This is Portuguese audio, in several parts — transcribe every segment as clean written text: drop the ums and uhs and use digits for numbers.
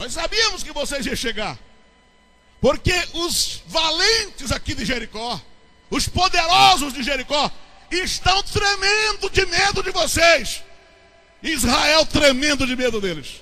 Nós sabíamos que vocês iam chegar. Porque os valentes aqui de Jericó, os poderosos de Jericó, estão tremendo de medo de vocês. Israel tremendo de medo deles.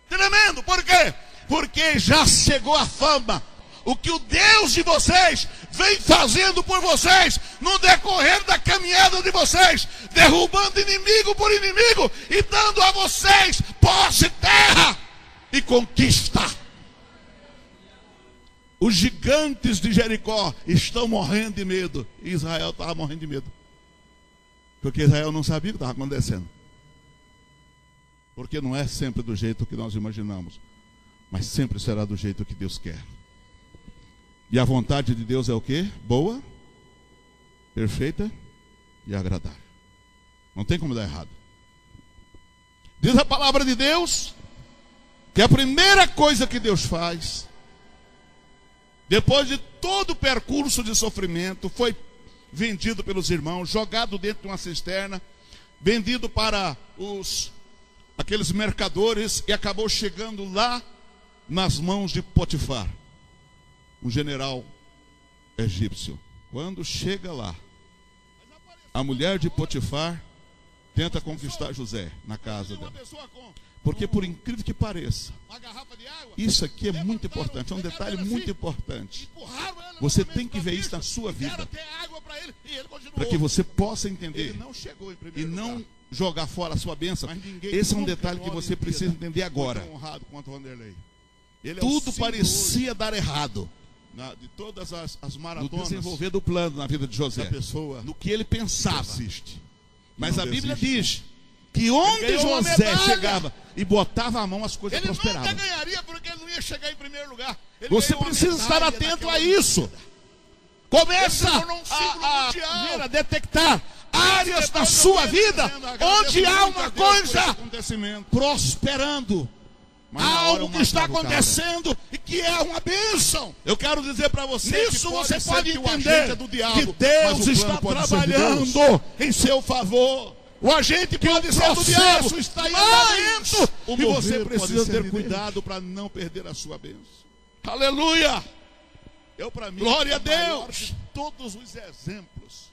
Tremendo, por quê? Porque já chegou a fama. O que o Deus de vocês vem fazendo por vocês no decorrer da caminhada de vocês, derrubando inimigo por inimigo e dando a vocês posse, terra e conquista. Os gigantes de Jericó estão morrendo de medo. E Israel estava morrendo de medo. Porque Israel não sabia o que estava acontecendo. Porque não é sempre do jeito que nós imaginamos, mas sempre será do jeito que Deus quer. E a vontade de Deus é o quê? Boa, perfeita e agradável. Não tem como dar errado. Diz a palavra de Deus que a primeira coisa que Deus faz, depois de todo o percurso de sofrimento, foi vendido pelos irmãos, jogado dentro de uma cisterna, vendido para aqueles mercadores e acabou chegando lá nas mãos de Potifar, um general egípcio. Quando chega lá, a mulher de Potifar tenta conquistar José na casa dela. Porque por incrível que pareça, isso aqui é muito importante, é um detalhe muito importante. Você tem que ver isso na sua vida, para que você possa entender e não jogar fora a sua bênção. Esse é um detalhe que você precisa entender agora. Tudo parecia dar errado de todas as no maratonas, desenvolver do plano na vida de José, no que ele pensava. Mas a Bíblia diz que Ele onde ganhou uma José medalha. chegava e botava a mão, as coisas Ele prosperavam. nunca ganharia porque ele não ia chegar em primeiro lugar. Ele Você ganhou uma precisa estar medalha atento a naquela isso. Olimpíada. Começa Ele se tornou um símbolo mundial. ver, a detectar áreas na sua vida onde há uma coisa prosperando. Algo que está acontecendo e que é uma bênção. Eu quero dizer para você Nisso que você ser pode que o entender agente é do diabo, que Deus mas o está plano pode ser de trabalhando Deus. em seu favor. O agente pode ser do processo diabo, está em mas andamento o e você mover precisa pode ser ter de cuidado para não perder a sua bênção. Aleluia! Para mim, Glória a o maior Deus. de todos os exemplos.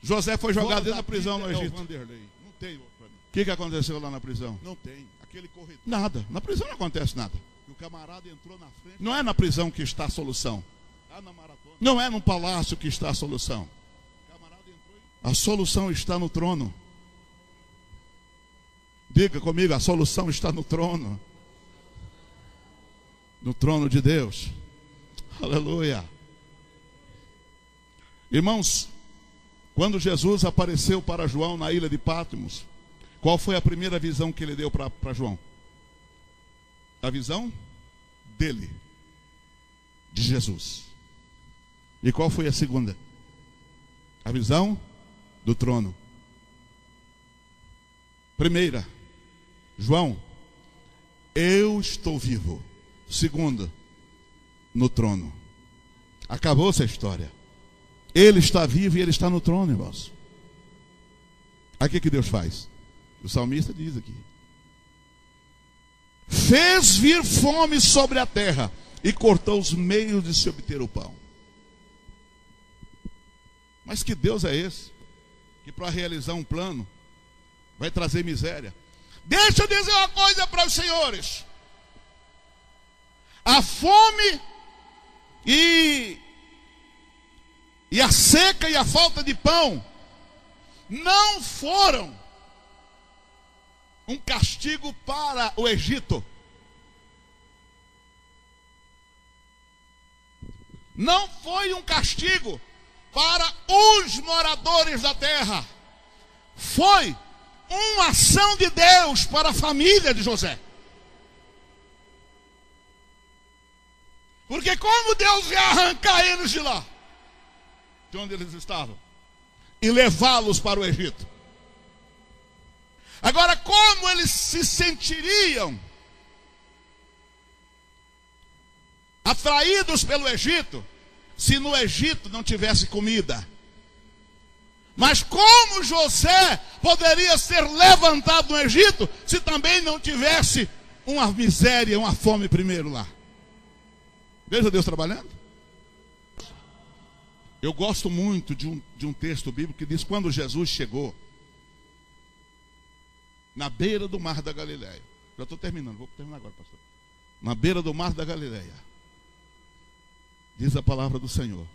José foi jogado Fora dentro da da prisão no Bíblia é o Egito. Vanderlei. Não tem outro para mim. O que aconteceu lá na prisão? Não tem. Aquele corredor. Nada. Na prisão não acontece nada. O camarada entrou na frente. Não é na prisão que está a solução. Lá na maratona. Não é no palácio que está a solução. O camarada entrou e... A solução está no trono. Diga comigo, a solução está no trono. No trono de Deus. Aleluia. Irmãos, quando Jesus apareceu para João na ilha de Patmos, qual foi a primeira visão que ele deu para João? A visão dele, de Jesus. E qual foi a segunda? A visão do trono. Primeira, João, eu estou vivo. Segunda, no trono. Acabou-se a história. Ele está vivo e ele está no trono, irmãos. Aí o que Deus faz? O salmista diz aqui: fez vir fome sobre a terra e cortou os meios de se obter o pão. Mas que Deus é esse? Que para realizar um plano vai trazer miséria. Deixa eu dizer uma coisa para os senhores. A fome e a seca e a falta de pão não foram um castigo para o Egito. Não foi um castigo para os moradores da terra. Foi uma ação de Deus para a família de José. Porque como Deus ia arrancar eles de lá, de onde eles estavam, e levá-los para o Egito. Agora, como eles se sentiriam atraídos pelo Egito, se no Egito não tivesse comida, Mas como José poderia ser levantado no Egito se também não tivesse uma miséria, uma fome primeiro lá? Veja Deus trabalhando. Eu gosto muito de um texto bíblico que diz: quando Jesus chegou na beira do mar da Galileia. Já estou terminando, vou terminar agora, pastor. Na beira do mar da Galileia, diz a palavra do Senhor,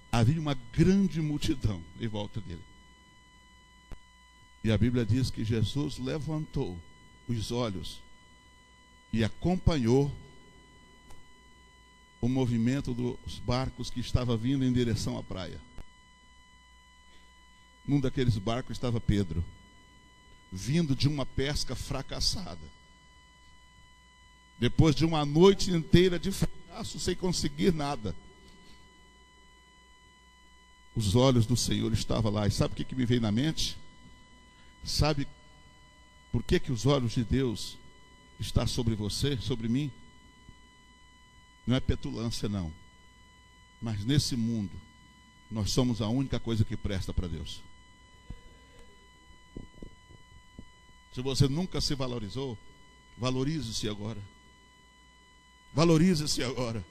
havia uma grande multidão em volta dele. E a Bíblia diz que Jesus levantou os olhos e acompanhou o movimento dos barcos que estava vindo em direção à praia. Num daqueles barcos estava Pedro, vindo de uma pesca fracassada. Depois de uma noite inteira de fracasso, sem conseguir nada. Os olhos do Senhor estavam lá. E sabe o que me veio na mente? Sabe por que os olhos de Deus estão sobre você, sobre mim? Não é petulância, não. Mas nesse mundo, nós somos a única coisa que presta para Deus. Se você nunca se valorizou, valorize-se agora. Valorize-se agora.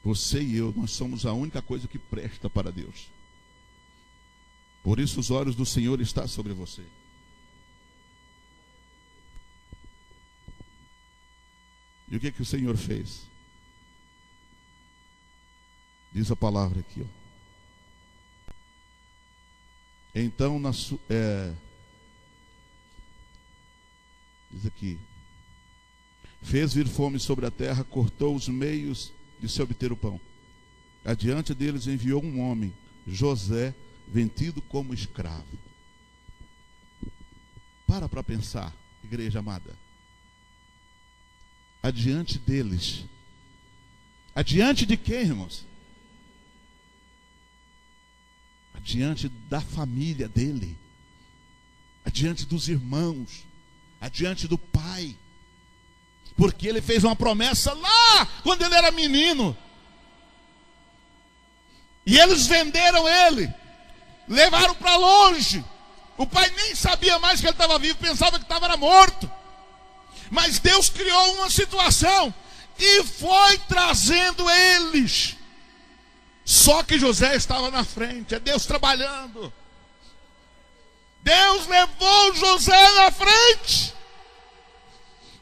Você e eu, nós somos a única coisa que presta para Deus. Por isso os olhos do Senhor estão sobre você. E o que o Senhor fez? Diz a palavra aqui, ó. Então, diz aqui: fez vir fome sobre a terra, cortou os meios de se obter o pão. Adiante deles enviou um homem, José, vendido como escravo. Para pensar, igreja amada. Adiante deles. Adiante de quem, irmãos? Adiante da família dele. Adiante dos irmãos. Adiante do pai. Porque ele fez uma promessa lá, quando ele era menino. E eles venderam ele. Levaram para longe. O pai nem sabia mais que ele estava vivo, pensava que estava morto. Mas Deus criou uma situação e foi trazendo eles. Só que José estava na frente. É Deus trabalhando. Deus levou José na frente.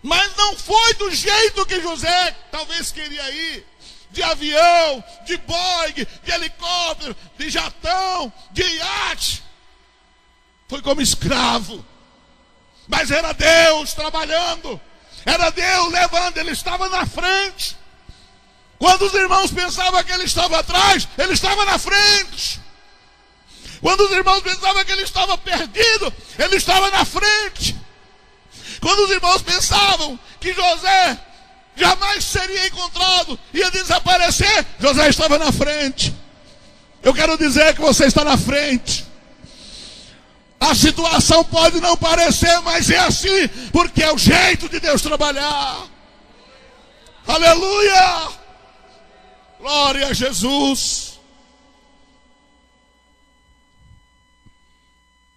Mas não foi do jeito que José talvez queria ir. De avião, de Boeing, de helicóptero, de jatão, de iate. Foi como escravo. Mas era Deus trabalhando. Era Deus levando. Ele estava na frente. Quando os irmãos pensavam que ele estava atrás, ele estava na frente. Quando os irmãos pensavam que ele estava perdido, ele estava na frente. Quando os irmãos pensavam que José jamais seria encontrado, ia desaparecer, José estava na frente. Eu quero dizer que você está na frente. A situação pode não parecer, mas é assim, porque é o jeito de Deus trabalhar. Aleluia! Glória a Jesus.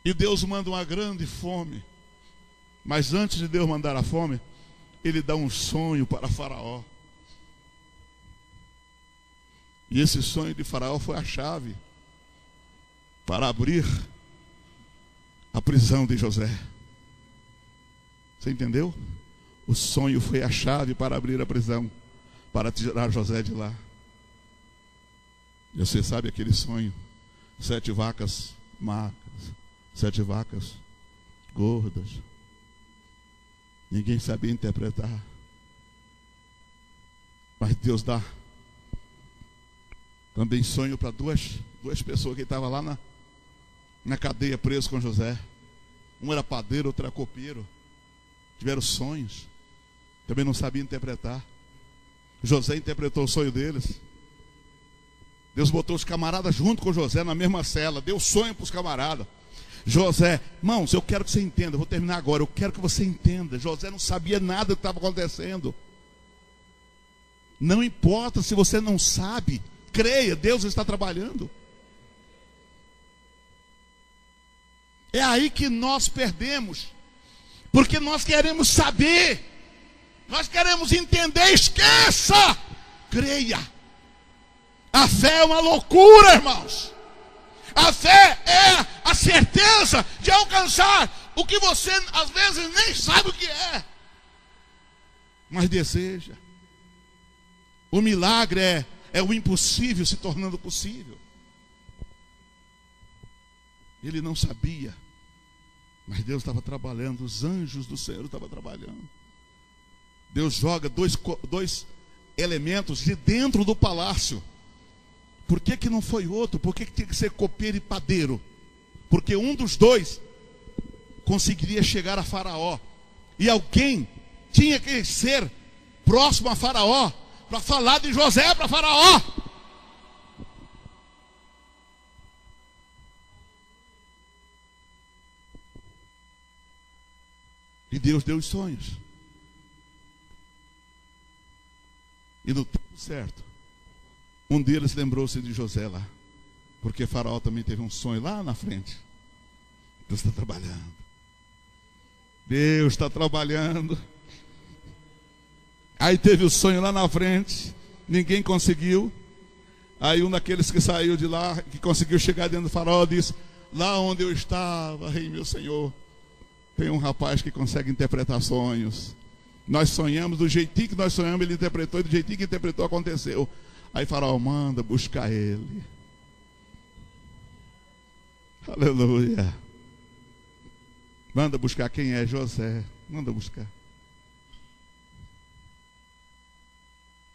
E Deus manda uma grande fome. Mas antes de Deus mandar a fome, Ele dá um sonho para Faraó. E esse sonho de Faraó foi a chave para abrir a prisão de José. Você entendeu? O sonho foi a chave para abrir a prisão, para tirar José de lá. E você sabe aquele sonho: 7 vacas magras, 7 vacas gordas. Ninguém sabia interpretar. Mas Deus dá também sonho para duas pessoas que estavam lá na cadeia, preso com José. Um era padeiro, outro era copeiro. Tiveram sonhos. Também não sabia interpretar. José interpretou o sonho deles. Deus botou os camaradas junto com José na mesma cela. Deu sonho para os camaradas. José, irmãos, eu quero que você entenda. Eu vou terminar agora. Eu quero que você entenda. José não sabia nada do que estava acontecendo. Não importa se você não sabe, creia, Deus está trabalhando. É aí que nós perdemos, porque nós queremos saber, nós queremos entender. Esqueça, creia. A fé é uma loucura, irmãos. A fé é a certeza de alcançar o que você às vezes nem sabe o que é, mas deseja. O milagre é o impossível se tornando possível. Ele não sabia, mas Deus estava trabalhando, os anjos do Senhor estavam trabalhando. Deus joga dois elementos de dentro do palácio. Por que não foi outro? Por que tinha que ser copeiro e padeiro? Porque um dos dois conseguiria chegar a Faraó, e alguém tinha que ser próximo a Faraó para falar de José para Faraó. E Deus deu os sonhos. E no tempo certo, um deles lembrou-se de José lá, porque Faraó também teve um sonho lá na frente. Deus está trabalhando. Deus está trabalhando. Aí teve o sonho lá na frente, ninguém conseguiu. Aí um daqueles que saiu de lá, que conseguiu chegar dentro do Faraó, disse: lá onde eu estava, rei meu senhor, tem um rapaz que consegue interpretar sonhos. Nós sonhamos do jeitinho que nós sonhamos, ele interpretou, e do jeitinho que interpretou aconteceu. Aí Faraó manda buscar ele. Aleluia. Manda buscar quem é? José. Manda buscar.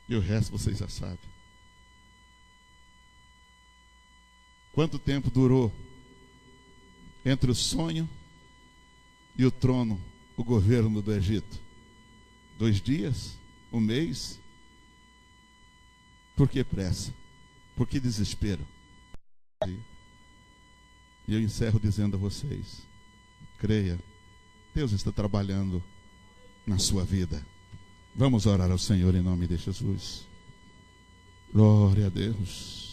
E o resto vocês já sabem. Quanto tempo durou entre o sonho e o trono, o governo do Egito? 2 dias? 1 mês? Por que pressa? Por que desespero? E eu encerro dizendo a vocês: creia, Deus está trabalhando na sua vida. Vamos orar ao Senhor em nome de Jesus. Glória a Deus.